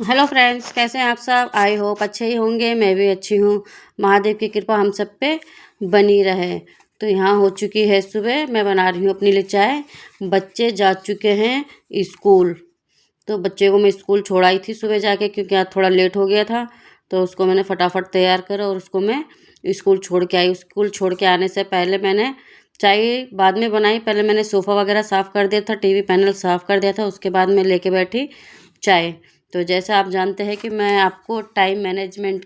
Hello friends, कैसे हैं आप सब। आई होप अच्छे ही होंगे। मैं भी अच्छी हूँ। महादेव की कृपा हम सब पे बनी रहे। तो यहाँ हो चुकी है सुबह, मैं बना रही हूँ अपने लिए चाय। बच्चे जा चुके हैं स्कूल। तो बच्चे को मैं स्कूल छोड़ाई थी सुबह जाके, क्योंकि आज थोड़ा लेट हो गया था। तो उसको मैंने फटाफट तैयार करा और उसको मैं स्कूल छोड़ के आई। स्कूल छोड़ के आने से पहले मैंने चाय बाद में बनाई। पहले मैंने सोफ़ा वगैरह साफ़ कर दिया था, टीवी पैनल साफ़ कर दिया था। उसके बाद मैं लेके बैठी चाय। तो जैसा आप जानते हैं कि मैं आपको टाइम मैनेजमेंट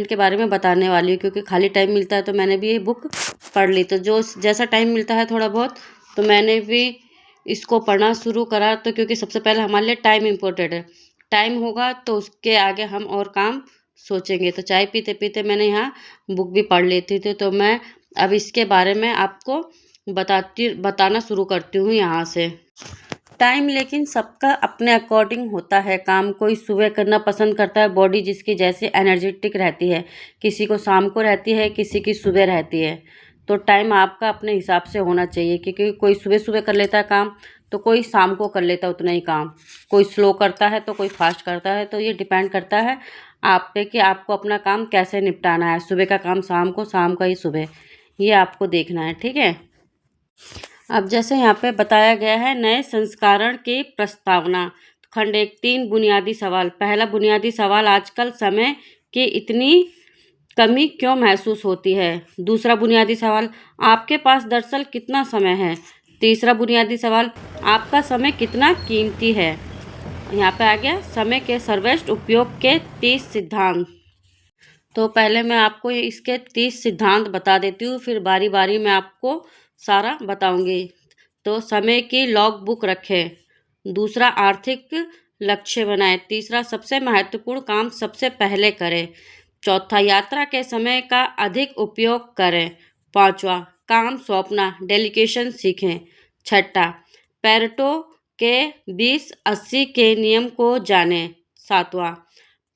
के बारे में बताने वाली हूँ, क्योंकि खाली टाइम मिलता है तो मैंने भी ये बुक पढ़ ली। तो जो जैसा टाइम मिलता है थोड़ा बहुत, तो मैंने भी इसको पढ़ना शुरू करा। तो क्योंकि सबसे पहले हमारे लिए टाइम इम्पोर्टेंट है। टाइम होगा तो उसके आगे हम और काम सोचेंगे। तो चाय पीते पीते मैंने यहाँ बुक भी पढ़ लेती थी। तो मैं अब इसके बारे में आपको बताना शुरू करती हूँ यहाँ से। टाइम लेकिन सबका अपने अकॉर्डिंग होता है। काम कोई सुबह करना पसंद करता है, बॉडी जिसकी जैसे एनर्जेटिक रहती है। किसी को शाम को रहती है, किसी की सुबह रहती है। तो टाइम आपका अपने हिसाब से होना चाहिए, क्योंकि कोई सुबह सुबह कर लेता है काम, तो कोई शाम को कर लेता है उतना ही काम। कोई स्लो करता है तो कोई फास्ट करता है। तो ये डिपेंड करता है आप पे कि आपको अपना काम कैसे निपटाना है। सुबह का काम शाम को, शाम का ही सुबह, ये आपको देखना है। ठीक है। अब जैसे यहाँ पे बताया गया है, नए संस्करण की प्रस्तावना। खंड एक, 3 बुनियादी सवाल। पहला बुनियादी सवाल, आजकल समय की इतनी कमी क्यों महसूस होती है। दूसरा बुनियादी सवाल, आपके पास दरअसल कितना समय है। तीसरा बुनियादी सवाल, आपका समय कितना कीमती है। यहाँ पे आ गया समय के सर्वश्रेष्ठ उपयोग के 30 सिद्धांत। तो पहले मैं आपको इसके 30 सिद्धांत बता देती हूँ, फिर बारी बारी मैं आपको सारा बताऊंगी। तो समय की लॉग बुक रखें। दूसरा, आर्थिक लक्ष्य बनाएं। तीसरा, सबसे महत्वपूर्ण काम सबसे पहले करें। चौथा, यात्रा के समय का अधिक उपयोग करें। पांचवा, काम सौंपना, डेलीगेशन सीखें। छठा, पेरेटो के 20-80 के नियम को जानें। सातवां,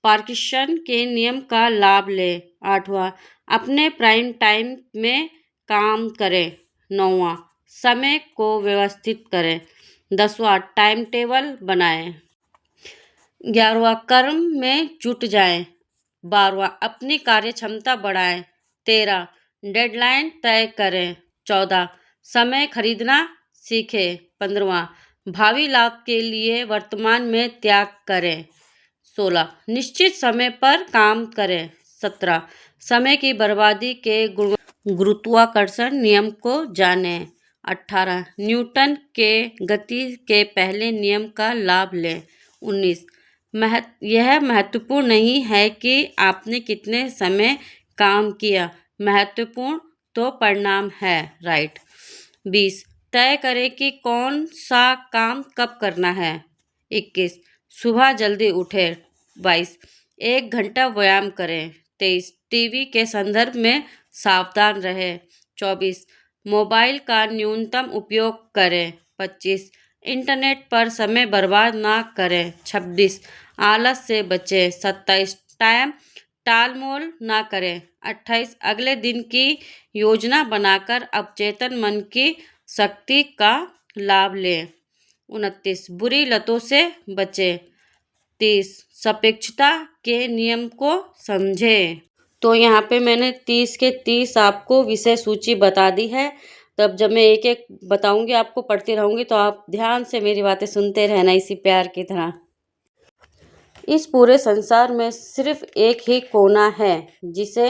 पार्किंसन के नियम का लाभ लें। आठवां, अपने प्राइम टाइम में काम करें। नौवां, समय को व्यवस्थित करें। 10वां, टाइम टेबल बनाएं। 11वां, कर्म में जुट जाएं। 12वां, अपनी कार्यक्षमता बढ़ाएं। 13, डेडलाइन तय करें। 14, समय खरीदना सीखें। 15वां, भावी लाभ के लिए वर्तमान में त्याग करें। 16, निश्चित समय पर काम करें। 17, समय की बर्बादी के गुरुत्वाकर्षण नियम को जानें। 18, न्यूटन के गति के पहले नियम का लाभ लें। 19, यह महत्वपूर्ण नहीं है कि आपने कितने समय काम किया, महत्वपूर्ण तो परिणाम है। राइट। 20, तय करें कि कौन सा काम कब करना है। 21, सुबह जल्दी उठे। 22, 1 घंटा व्यायाम करें। 23, टीवी के संदर्भ में सावधान रहे। 24, मोबाइल का न्यूनतम उपयोग करें। 25, इंटरनेट पर समय बर्बाद ना करें। 26, आलस से बचें। 27, टाइम टालमोल ना करें। 28, अगले दिन की योजना बनाकर अवचेतन मन की शक्ति का लाभ लें। 29, बुरी लतों से बचें। 30, सापेक्षता के नियम को समझें। तो यहाँ पे मैंने 30 के 30 आपको विषय सूची बता दी है। तब जब मैं एक एक बताऊंगी, आपको पढ़ती रहूंगी, तो आप ध्यान से मेरी बातें सुनते रहना, इसी प्यार की तरह। इस पूरे संसार में सिर्फ एक ही कोना है जिसे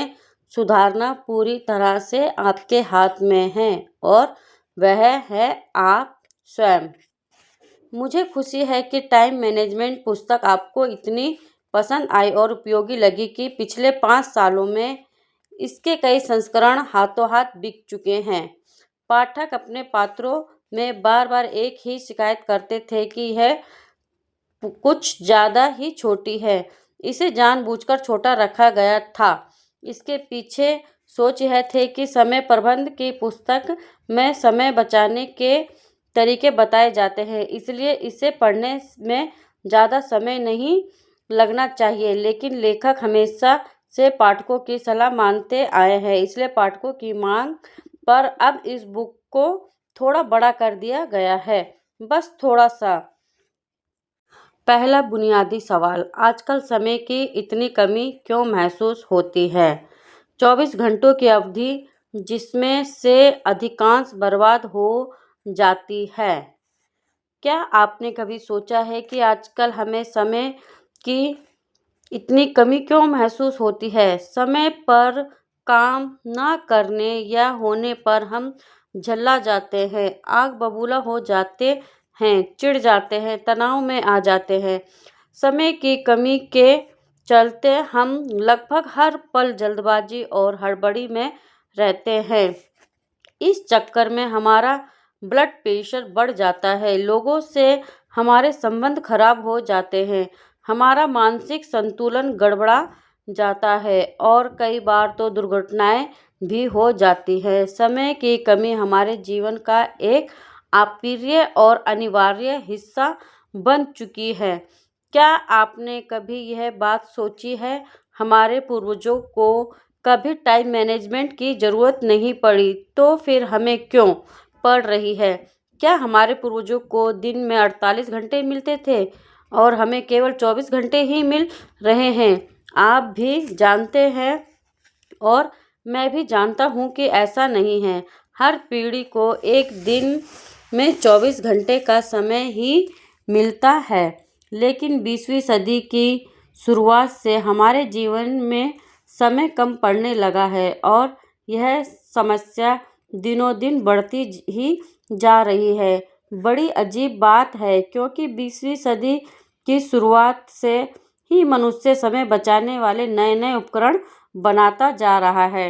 सुधारना पूरी तरह से आपके हाथ में है, और वह है आप स्वयं। मुझे खुशी है कि टाइम मैनेजमेंट पुस्तक आपको इतनी पसंद आई और उपयोगी लगी कि पिछले 5 सालों में इसके कई संस्करण हाथों हाथ बिक चुके हैं। पाठक अपने पात्रों में बार बार एक ही शिकायत करते थे कि यह कुछ ज़्यादा ही छोटी है, इसे जानबूझकर छोटा रखा गया था। इसके पीछे सोच यह थे कि समय प्रबंधन की पुस्तक में समय बचाने के तरीके बताए जाते हैं, इसलिए इसे पढ़ने में ज़्यादा समय नहीं लगना चाहिए। लेकिन लेखक हमेशा से पाठकों की सलाह मानते आए हैं, इसलिए पाठकों की मांग पर अब इस बुक को थोड़ा बड़ा कर दिया गया है, बस थोड़ा सा। पहला बुनियादी सवाल, आजकल समय की इतनी कमी क्यों महसूस होती है? 24 घंटों की अवधि जिसमें से अधिकांश बर्बाद हो जाती है। क्या आपने कभी सोचा है कि आजकल हमें समय की इतनी कमी क्यों महसूस होती है? समय पर काम ना करने या होने पर हम झल्ला जाते हैं, आग बबूला हो जाते हैं, चिढ़ जाते हैं, तनाव में आ जाते हैं। समय की कमी के चलते हम लगभग हर पल जल्दबाजी और हड़बड़ी में रहते हैं। इस चक्कर में हमारा ब्लड प्रेशर बढ़ जाता है, लोगों से हमारे संबंध खराब हो जाते हैं, हमारा मानसिक संतुलन गड़बड़ा जाता है और कई बार तो दुर्घटनाएं भी हो जाती हैं। समय की कमी हमारे जीवन का एक अप्रिय और अनिवार्य हिस्सा बन चुकी है। क्या आपने कभी यह बात सोची है, हमारे पूर्वजों को कभी टाइम मैनेजमेंट की ज़रूरत नहीं पड़ी, तो फिर हमें क्यों पड़ रही है? क्या हमारे पूर्वजों को दिन में 48 घंटे मिलते थे और हमें केवल 24 घंटे ही मिल रहे हैं? आप भी जानते हैं और मैं भी जानता हूँ कि ऐसा नहीं है। हर पीढ़ी को एक दिन में 24 घंटे का समय ही मिलता है, लेकिन 20वीं सदी की शुरुआत से हमारे जीवन में समय कम पड़ने लगा है और यह समस्या दिनों दिन बढ़ती ही जा रही है। बड़ी अजीब बात है, क्योंकि 20वीं सदी की शुरुआत से ही मनुष्य समय बचाने वाले नए नए उपकरण बनाता जा रहा है।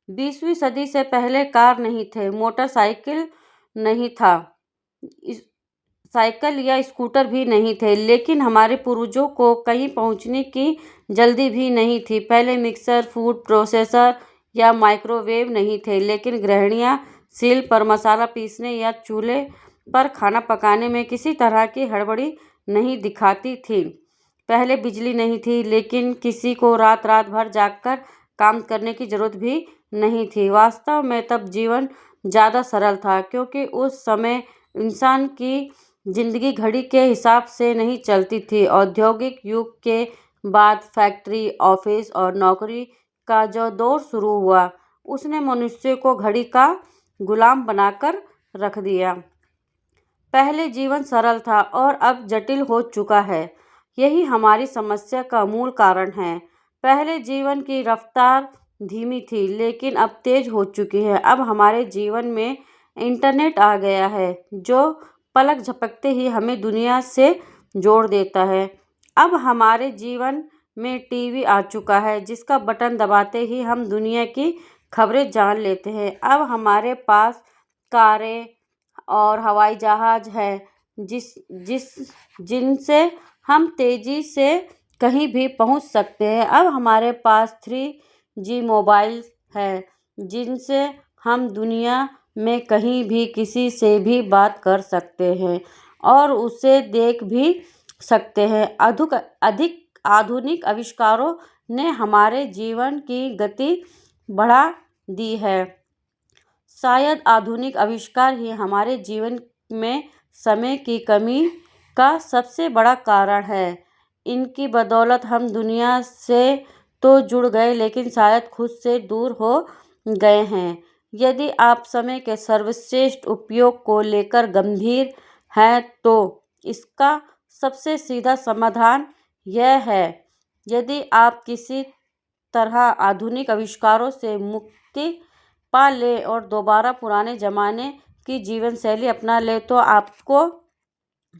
20वीं सदी से पहले कार नहीं थे, मोटरसाइकिल नहीं था, साइकिल या स्कूटर भी नहीं थे, लेकिन हमारे पूर्वजों को कहीं पहुंचने की जल्दी भी नहीं थी। पहले मिक्सर, फूड प्रोसेसर या माइक्रोवेव नहीं थे, लेकिन गृहिणियां सील पर मसाला पीसने या चूल्हे पर खाना पकाने में किसी तरह की हड़बड़ी नहीं दिखाती थी। पहले बिजली नहीं थी, लेकिन किसी को रात रात भर जागकर काम करने की जरूरत भी नहीं थी। वास्तव में तब जीवन ज़्यादा सरल था, क्योंकि उस समय इंसान की जिंदगी घड़ी के हिसाब से नहीं चलती थी। औद्योगिक युग के बाद फैक्ट्री, ऑफिस और नौकरी का जो दौर शुरू हुआ, उसने मनुष्य को घड़ी का गुलाम बनाकर रख दिया। पहले जीवन सरल था और अब जटिल हो चुका है। यही हमारी समस्या का मूल कारण है। पहले जीवन की रफ्तार धीमी थी, लेकिन अब तेज हो चुकी है। अब हमारे जीवन में इंटरनेट आ गया है, जो पलक झपकते ही हमें दुनिया से जोड़ देता है। अब हमारे जीवन में टीवी आ चुका है, जिसका बटन दबाते ही हम दुनिया की खबरें जान लेते हैं। अब हमारे पास कारें और हवाई जहाज है, जिनसे हम तेजी से कहीं भी पहुंच सकते हैं। अब हमारे पास 3G मोबाइल है, जिनसे हम दुनिया में कहीं भी किसी से भी बात कर सकते हैं और उसे देख भी सकते हैं। अधिक आधुनिक आविष्कारों ने हमारे जीवन की गति बढ़ा दी है। शायद आधुनिक आविष्कार ही हमारे जीवन में समय की कमी का सबसे बड़ा कारण है। इनकी बदौलत हम दुनिया से तो जुड़ गए, लेकिन शायद खुद से दूर हो गए हैं। यदि आप समय के सर्वश्रेष्ठ उपयोग को लेकर गंभीर हैं, तो इसका सबसे सीधा समाधान यह है, यदि आप किसी तरह आधुनिक आविष्कारों से मुक्ति पा ले और दोबारा पुराने ज़माने की जीवन शैली अपना ले, तो आपको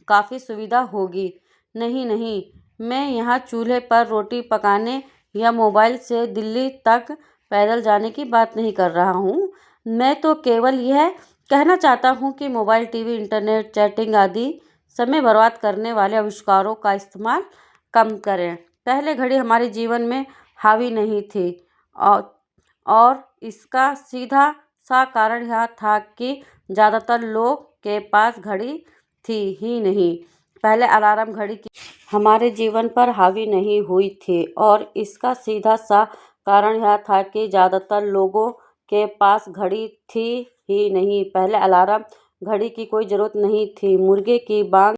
काफ़ी सुविधा होगी। नहीं नहीं, मैं यहाँ चूल्हे पर रोटी पकाने या मोबाइल से दिल्ली तक पैदल जाने की बात नहीं कर रहा हूँ। मैं तो केवल यह कहना चाहता हूँ कि मोबाइल, टीवी, इंटरनेट, चैटिंग आदि समय बर्बाद करने वाले आविष्कारों का इस्तेमाल कम करें। पहले घड़ी हमारे जीवन में हावी नहीं थी और इसका सीधा सा कारण यह था कि ज़्यादातर लोग के पास घड़ी थी ही नहीं। पहले अलार्म घड़ी की हमारे जीवन पर हावी नहीं हुई थी और इसका सीधा सा कारण यह था कि ज़्यादातर लोगों के पास घड़ी थी ही नहीं। पहले अलार्म घड़ी की कोई ज़रूरत नहीं थी। मुर्गे की बांग